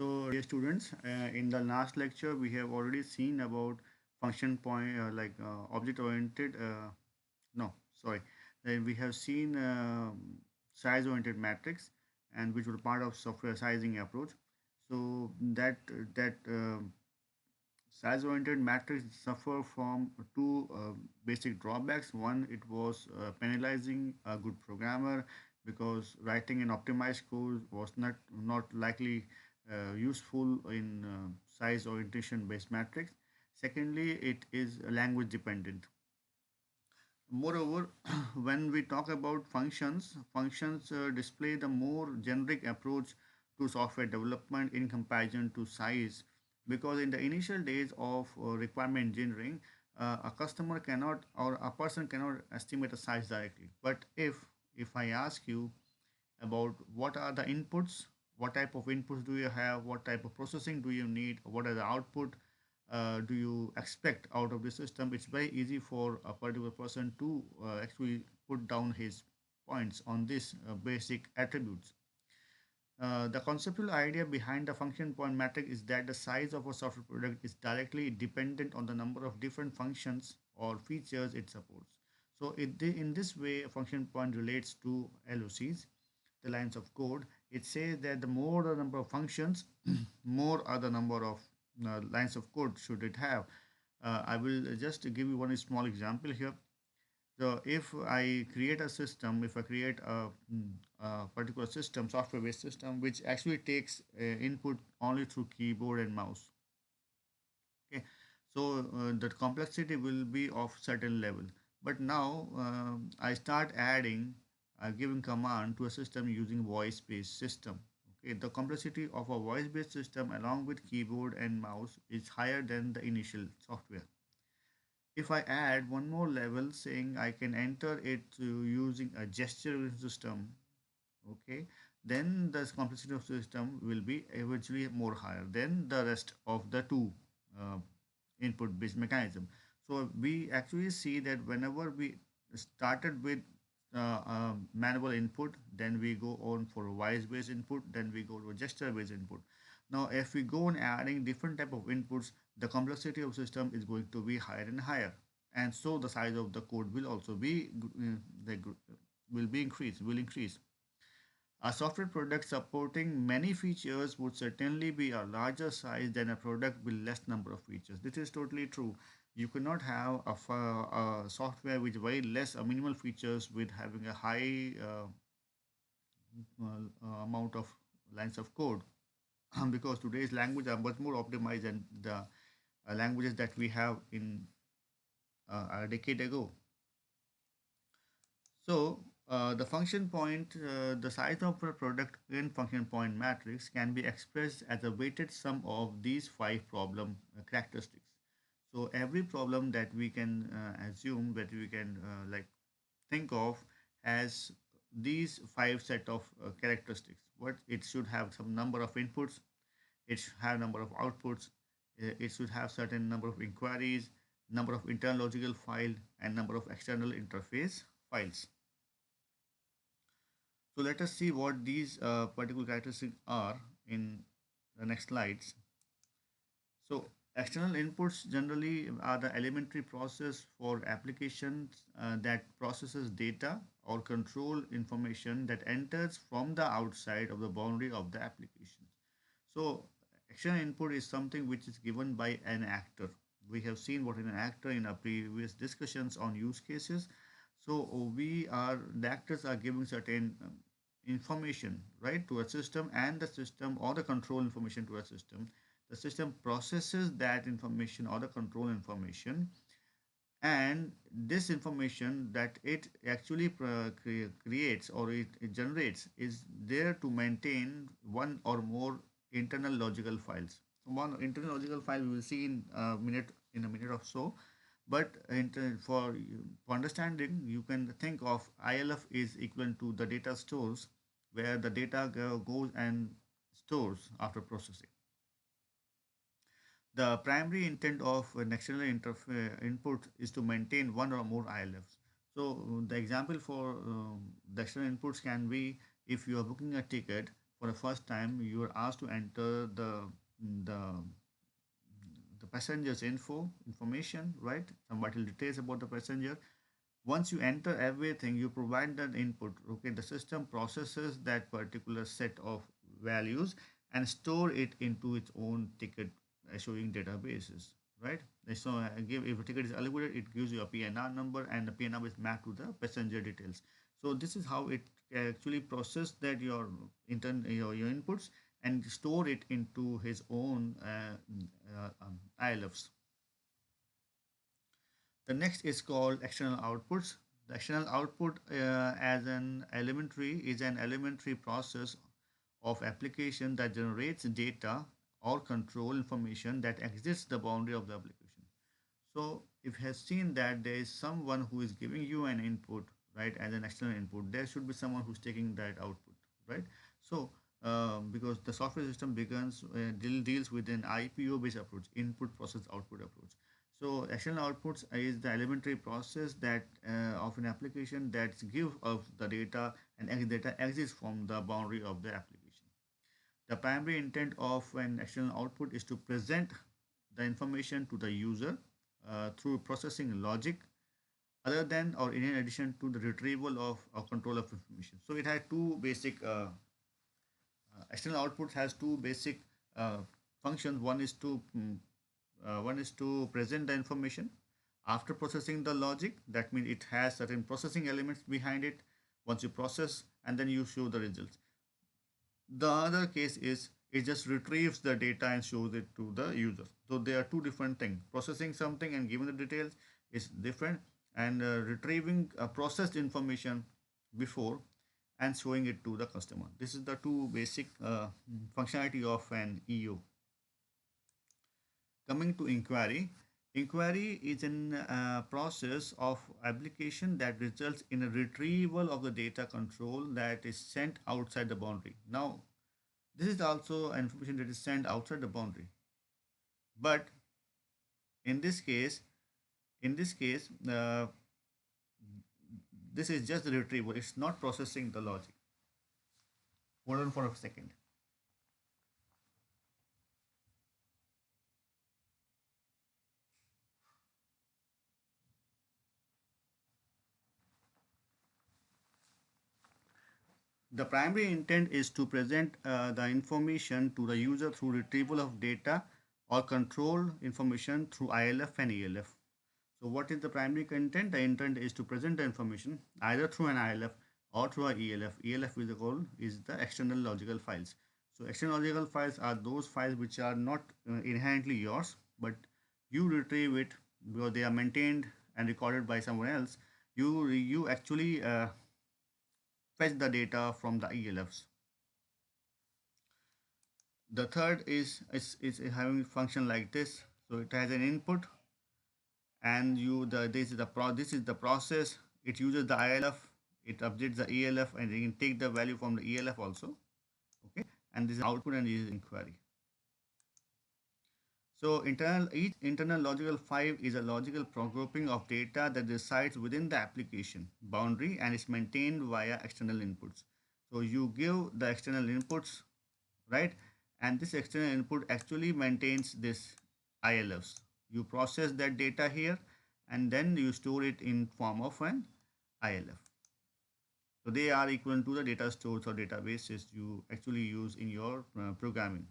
Dear students, in the last lecture, we have already seen about function point, object oriented. No, sorry. We have seen size oriented matrix, and which were part of software sizing approach. So that size oriented matrix suffer from two basic drawbacks. One, it was penalizing a good programmer because writing an optimized code was not likely useful in size orientation based matrix. Secondly, it is language dependent. Moreover, when we talk about functions, functions display the more generic approach to software development in comparison to size. Because in the initial days of requirement engineering, a customer cannot or a person cannot estimate a size directly. But if I ask you about what are the inputs, what type of inputs do you have, what type of processing do you need, what are the output do you expect out of the system, it's very easy for a particular person to actually put down his points on these basic attributes. The conceptual idea behind the function point matrix is that the size of a software product is directly dependent on the number of different functions or features it supports. So, in this way, a function point relates to LOCs, the lines of code. It says that the more the number of functions, more are the number of lines of code should it have. I will just give you one small example here. So if I create a system, if I create a particular system, software-based system, which actually takes input only through keyboard and mouse, okay, so the complexity will be of certain level. But now I start adding, giving command to a system using voice-based system. Okay, the complexity of a voice-based system along with keyboard and mouse is higher than the initial software. If I add one more level saying I can enter it using a gesture system, okay, then the complexity of system will be eventually more higher than the rest of the two uh, input based mechanism. So we actually see that whenever we started with manual input, then we go on for voice based input, then we go to gesture based input. Now if we go on adding different type of inputs, the complexity of system is going to be higher and higher, and so the size of the code will also be will be increased will increase. A software product supporting many features would certainly be a larger size than a product with less number of features. This is totally true. You cannot have a software with very less minimal features with having a high amount of lines of code because today's language are much more optimized than the languages that we have in a decade ago. So, the function point, the size of a product in function point matrix can be expressed as a weighted sum of these five problem characteristics. So, every problem that we can assume that we can think of has these five set of characteristics. What it should have some number of inputs, it should have number of outputs, it should have certain number of inquiries, number of internal logical file, and number of external interface files. So let us see what these particular characteristics are in the next slides. So external inputs generally are the elementary process for applications that processes data or control information that enters from the outside of the boundary of the application. So external input is something which is given by an actor. We have seen what is an actor in our previous discussions on use cases. So the actors are giving certain information, right, to a system, and the system or the control information to a system. The system processes that information or the control information, and this information that it actually creates or it generates is there to maintain one or more internal logical files. So one internal logical file we will see in a minute or so, but for understanding, you can think of ILF is equivalent to the data stores, where the data goes and stores after processing. The primary intent of an external input is to maintain one or more ILFs. So the example for the external inputs can be if you are booking a ticket for the first time, you are asked to enter the the passenger's information, right? Some vital details about the passenger. Once you enter everything, you provide that input. Okay, the system processes that particular set of values and store it into its own ticket issuing databases, right? So, give if a ticket is allocated, it gives you a PNR number, and the PNR is mapped to the passenger details. So, this is how it actually process that your inputs and store it into his own ILFs. The next is called external outputs. The external output as an elementary is an elementary process of application that generates data or control information that exits the boundary of the application. So if you have seen that there is someone who is giving you an input, right, as an external input, there should be someone who's taking that output, right? So because the software system deals with an IPO based approach, input process output approach. So external outputs is the elementary process that of an application that give of the data and data exits from the boundary of the application. The primary intent of an external output is to present the information to the user through processing logic other than or in addition to the retrieval of or control of information. So it had two basic external outputs has two basic uh, functions. One is to present the information after processing the logic. That means it has certain processing elements behind it. Once you process and then you show the results. The other case is it just retrieves the data and shows it to the user. So they are two different things. Processing something and giving the details is different, and retrieving processed information before and showing it to the customer. This is the two basic functionality of an EO. Coming to inquiry, inquiry is a process of application that results in a retrieval of the data control that is sent outside the boundary. Now, this is also information that is sent outside the boundary. But in this case, in this case, this is just the retrieval. It's not processing the logic. Hold on for a second. The primary intent is to present the information to the user through retrieval of data or control information through ILF and ELF. So what is the primary content? The intent is to present the information either through an ILF or through an ELF. ELF is the external logical files. So external logical files are those files which are not inherently yours, but you retrieve it because they are maintained and recorded by someone else. You actually fetch the data from the ELFs. The third is having function like this. So it has an input, and this is the process. It uses the ILF, it updates the ELF, and you can take the value from the ELF also. Okay, and this is output and this is inquiry. So each internal logical file is a logical grouping of data that resides within the application boundary and is maintained via external inputs. So you give the external inputs, right? And this external input actually maintains this ILFs. You process that data here and then you store it in form of an ILF. So they are equivalent to the data stores or databases you actually use in your programming.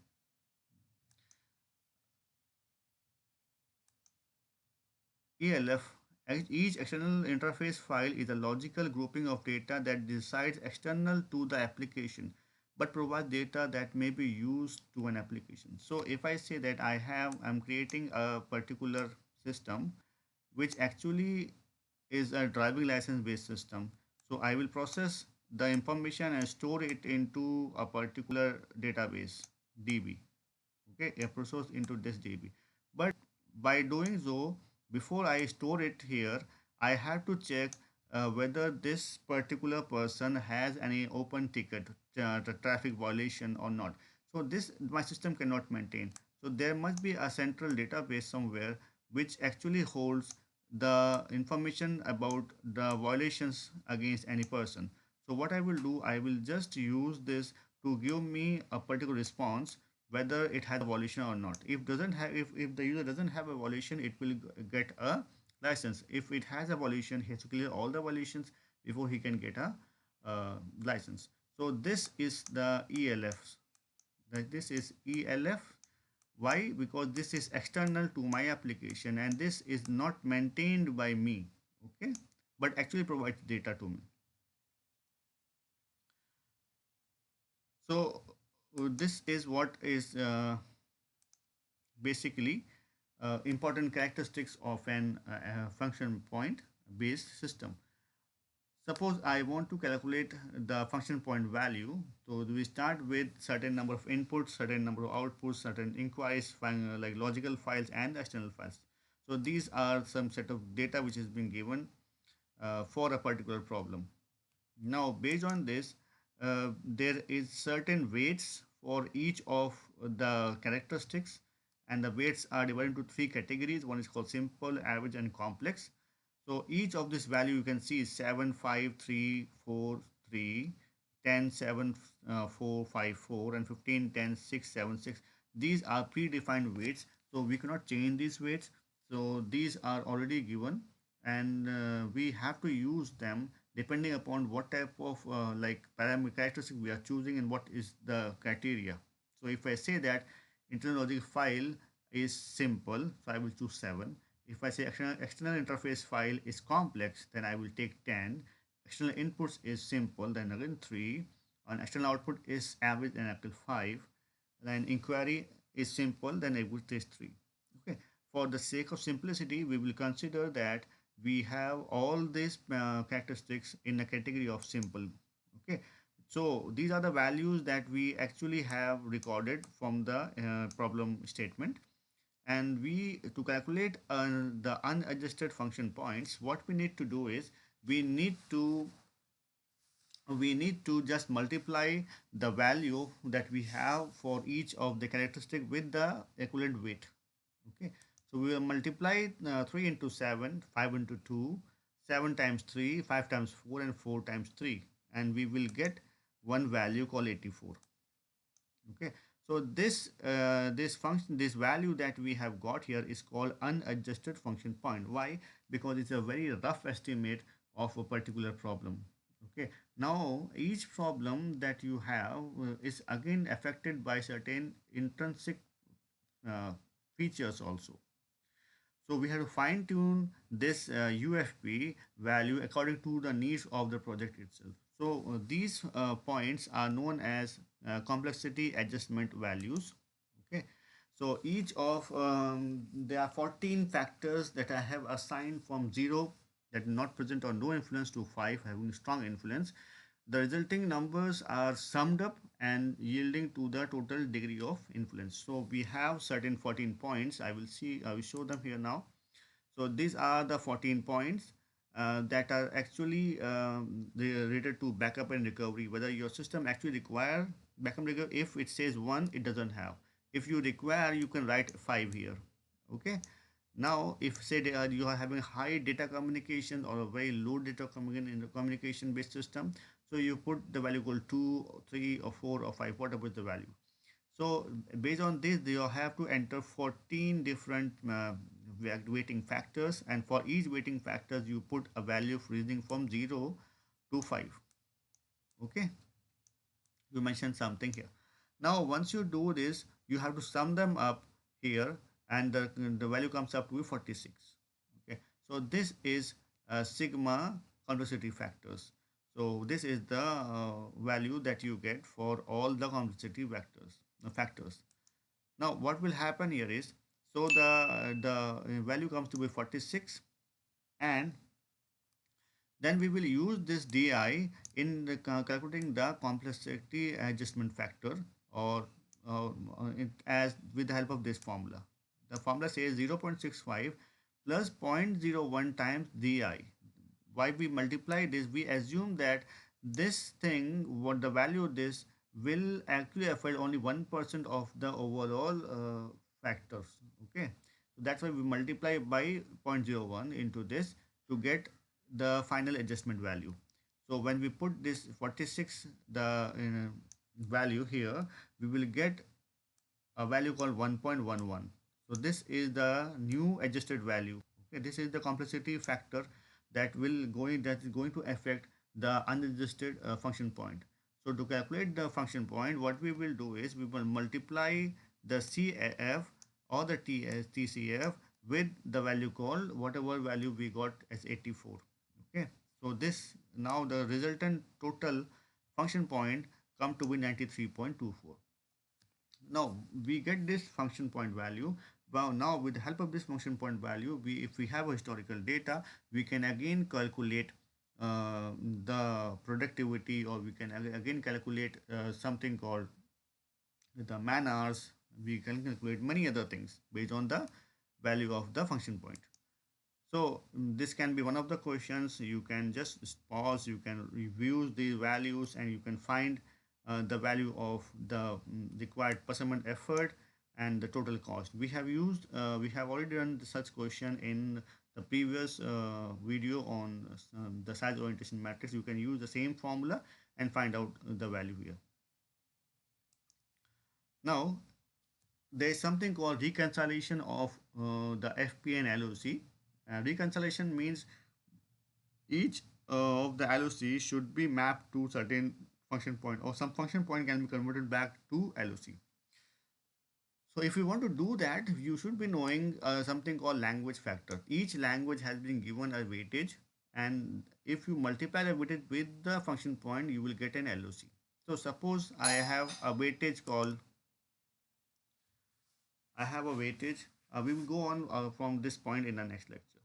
ELF, each external interface file is a logical grouping of data that resides external to the application but provides data that may be used to an application. So if I say that I'm creating a particular system which actually is a driving license based system. So I will process the information and store it into a particular database DB. Okay, a process into this DB. But by doing so, before I store it here, I have to check whether this particular person has any open ticket, the traffic violation or not. So this my system cannot maintain. So there must be a central database somewhere which actually holds the information about the violations against any person. So what I will do, I will just use this to give me a particular response whether it has a violation or not. If doesn't have, if the user doesn't have a violation, it will get a license. If it has a violation, he has to clear all the violations before he can get a license. So this is the ELF. That this is ELF. Why? Because this is external to my application and this is not maintained by me. Okay, but actually provides data to me. So this is what is basically important characteristics of an function point based system. Suppose I want to calculate the function point value. So we start with certain number of inputs, certain number of outputs, certain inquiries, like logical files and external files. So these are some set of data which is being given for a particular problem. Now, based on this, there is certain weights for each of the characteristics, and the weights are divided into three categories. One is called simple, average, and complex. So each of this value you can see is 7, 5, 3, 4, 3, 10, 7, 4, 5, 4, and 15, 10, 6, 7, 6. These are predefined weights, so we cannot change these weights. So these are already given, and we have to use them depending upon what type of like parameter characteristic we are choosing and what is the criteria. So if I say that internal logic file is simple, so I will choose 7. If I say external interface file is complex, then I will take 10. External inputs is simple, then again 3. And external output is average, and I will 5. Then inquiry is simple, then I will take 3. Okay. For the sake of simplicity, we will consider that we have all these characteristics in a category of simple. Okay. So these are the values that we actually have recorded from the problem statement. And we, to calculate the unadjusted function points, what we need to do is we need to just multiply the value that we have for each of the characteristic with the equivalent weight. Okay, so we will multiply 3 into 7, 5 into 2, 7 times 3, 5 times 4, and 4 times 3, and we will get one value called 84. Okay, so this function, this value that we have got here is called unadjusted function point. Why? Because it's a very rough estimate of a particular problem. Okay, now each problem that you have is again affected by certain intrinsic uh, features also. So we have to fine tune this UFP value according to the needs of the project itself. So these points are known as complexity adjustment values. Okay. So each of there are 14 factors that I have assigned from 0, that not present or no influence, to 5 having strong influence. The resulting numbers are summed up and yielding to the total degree of influence. So we have certain 14 points. I will show them here now. So these are the 14 points that are actually related to backup and recovery. Whether your system actually require backup and recovery. If it says 1, it doesn't have. If you require, you can write 5 here. Okay. Now, if say you are having high data communication or a very low data communication in the communication based system, so you put the value equal 2, 3, or 4, or 5, whatever is the value. So based on this, you have to enter 14 different weighting factors, and for each weighting factors, you put a value ranging from 0 to 5. Okay, you mentioned something here. Now, once you do this, you have to sum them up here, and the value comes up to be 46. Okay, so this is sigma complexity factors. So this is the value that you get for all the complexity factors. Now, what will happen here is, so the value comes to be 46, and then we will use this DI in the calculating the complexity adjustment factor, or as with the help of this formula. The formula says 0.65 plus 0.01 times DI. Why we multiply this? We assume that this thing, what the value of this, will actually affect only 1% of the overall factors. Okay, so that's why we multiply by 0.01 into this to get the final adjustment value. So when we put this 46, value here, we will get a value called 1.11. So this is the new adjusted value. Okay, this is the complexity factor that is going to affect the unadjusted function point. So to calculate the function point, what we will do is we will multiply the CAF or the TCF with the value called whatever value we got as 84. Okay, so this now the resultant total function point come to be 93.24. Now we get this function point value. Well, now with the help of this function point value, we if we have historical data, we can again calculate the productivity, or we can again calculate something called the man hours. We can calculate many other things based on the value of the function point. So this can be one of the questions. You can just pause, you can review the values, and you can find the value of the required percent effort and the total cost. We have already done such question in the previous video on the size orientation matrix. You can use the same formula and find out the value here. Now, there is something called reconciliation of the FP and LOC. Reconciliation means each of the LOC should be mapped to certain function point, or some function point can be converted back to LOC. So if you want to do that, you should be knowing something called language factor. Each language has been given a weightage, and if you multiply the weightage with the function point, you will get an LOC. So suppose I have a weightage. We will go on from this point in the next lecture.